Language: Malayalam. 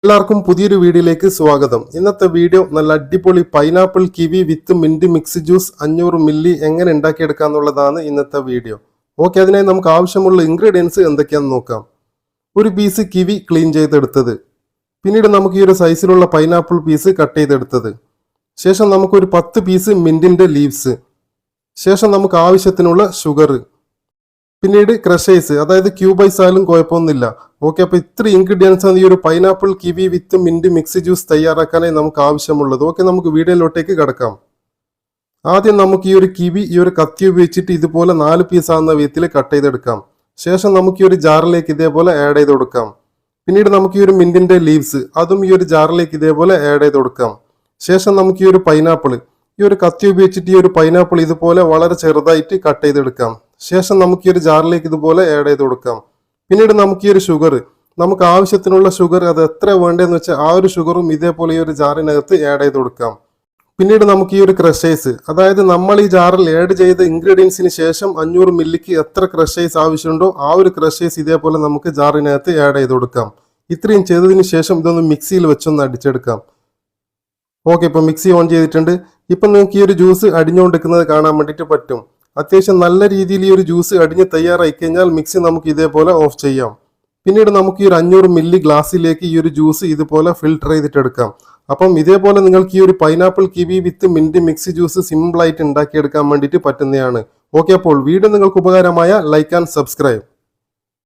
എല്ലാവർക്കും പുതിയൊരു വീഡിയോയിലേക്ക് സ്വാഗതം. ഇന്നത്തെ വീഡിയോ നല്ല അടിപൊളി പൈനാപ്പിൾ കിവി വിത്ത് മിന്റ് മിക്സ് ജ്യൂസ് 500 മില്ലി എങ്ങനെ ഉണ്ടാക്കിയെടുക്കുക എന്നുള്ളതാണ് ഇന്നത്തെ വീഡിയോ. ഓക്കെ, അതിനായി നമുക്ക് ആവശ്യമുള്ള ഇൻഗ്രീഡിയൻസ് എന്തൊക്കെയാണെന്ന് നോക്കാം. ഒരു പീസ് കിവി ക്ലീൻ ചെയ്തെടുത്തത്, പിന്നീട് നമുക്ക് ഈ ഒരു സൈസിലുള്ള പൈനാപ്പിൾ പീസ് കട്ട് ചെയ്തെടുത്തത്, ശേഷം നമുക്കൊരു 10 പീസ് മിന്റിന്റെ ലീവ്സ്, ശേഷം നമുക്ക് ആവശ്യത്തിനുള്ള ഷുഗർ, പിന്നീട് ക്രഷേഴ്സ്, അതായത് ക്യൂബൈസ് ആയാലും കുഴപ്പമൊന്നുമില്ല. ഓക്കെ, അപ്പോൾ ഇത്ര ഇൻഗ്രീഡിയൻസ് ആണ് ഈ ഒരു പൈനാപ്പിൾ കിവി വിത്ത് മിന്റ് മിക്സ് ജ്യൂസ് തയ്യാറാക്കാനായി നമുക്ക് ആവശ്യമുള്ളത്. ഓക്കെ, നമുക്ക് വീഡിയോയിലോട്ടേക്ക് കിടക്കാം. ആദ്യം നമുക്ക് ഈ ഒരു കിവി ഈ ഒരു കത്തി ഉപയോഗിച്ചിട്ട് ഇതുപോലെ 4 പീസ് ആകുന്ന വിധത്തിൽ കട്ട് ചെയ്തെടുക്കാം. ശേഷം നമുക്ക് ഈ ഒരു ജാറിലേക്ക് ഇതേപോലെ ആഡ് ചെയ്ത് കൊടുക്കാം. പിന്നീട് നമുക്ക് ഈ ഒരു മിന്റിന്റെ ലീവ്സ് അതും ഈ ഒരു ജാറിലേക്ക് ഇതേപോലെ ആഡ് ചെയ്ത് കൊടുക്കാം. ശേഷം നമുക്ക് ഈ ഒരു പൈനാപ്പിൾ ഈ ഒരു കത്തി ഉപയോഗിച്ചിട്ട് ഈ ഒരു പൈനാപ്പിൾ ഇതുപോലെ വളരെ ചെറുതായിട്ട് കട്ട് ചെയ്തെടുക്കാം. ശേഷം നമുക്ക് ഈ ഒരു ജാറിലേക്ക് ഇതുപോലെ ആഡ് ചെയ്ത് കൊടുക്കാം. പിന്നീട് നമുക്ക് ഈ ഒരു ഷുഗർ, നമുക്ക് ആവശ്യത്തിനുള്ള ഷുഗർ അത് എത്ര വേണ്ടതെന്ന് വെച്ചാൽ ആ ഒരു ഷുഗറും ഇതേപോലെ ഈ ഒരു ജാറിനകത്ത് ആഡ് ചെയ്ത് കൊടുക്കാം. പിന്നീട് നമുക്ക് ഈ ഒരു ക്രഷേഴ്സ്, അതായത് നമ്മൾ ഈ ജാറിൽ ആഡ് ചെയ്ത ഇൻഗ്രീഡിയൻസിന് ശേഷം 500 മില്ലിക്ക് എത്ര ക്രഷേഴ്സ് ആവശ്യമുണ്ടോ ആ ഒരു ക്രഷേഴ്സ് ഇതേപോലെ നമുക്ക് ജാറിനകത്ത് ആഡ് ചെയ്ത് കൊടുക്കാം. ഇത്രയും ചെയ്തതിന് ശേഷം ഇതൊന്ന് മിക്സിയിൽ വെച്ചൊന്ന് അടിച്ചെടുക്കാം. ഓക്കെ, ഇപ്പം മിക്സി ഓൺ ചെയ്തിട്ടുണ്ട്. ഇപ്പം നിങ്ങൾക്ക് ഈ ഒരു ജ്യൂസ് അടിഞ്ഞുകൊണ്ടിരിക്കുന്നത് കാണാൻ വേണ്ടിയിട്ട് പറ്റും. അത്യാവശ്യം നല്ല രീതിയിൽ ഈ ഒരു ജ്യൂസ് അടിഞ്ഞ് തയ്യാറായി കഴിഞ്ഞാൽ മിക്സി നമുക്ക് ഇതേപോലെ ഓഫ് ചെയ്യാം. പിന്നീട് നമുക്ക് ഈ ഒരു 500 മില്ലി ഗ്ലാസ്സിലേക്ക് ഈ ഒരു ജ്യൂസ് ഇതുപോലെ ഫിൽട്ടർ ചെയ്തിട്ടെടുക്കാം. അപ്പം ഇതേപോലെ നിങ്ങൾക്ക് ഈ ഒരു പൈനാപ്പിൾ കിവി വിത്ത് മിന്റ് മിക്സ് ജ്യൂസ് സിമ്പിളായിട്ട് ഉണ്ടാക്കിയെടുക്കാൻ വേണ്ടിയിട്ട് പറ്റുന്നതാണ്. ഓക്കെ, അപ്പോൾ വീഡിയോ നിങ്ങൾക്ക് ഉപകാരമായ ലൈക്ക് ആൻഡ് സബ്സ്ക്രൈബ്.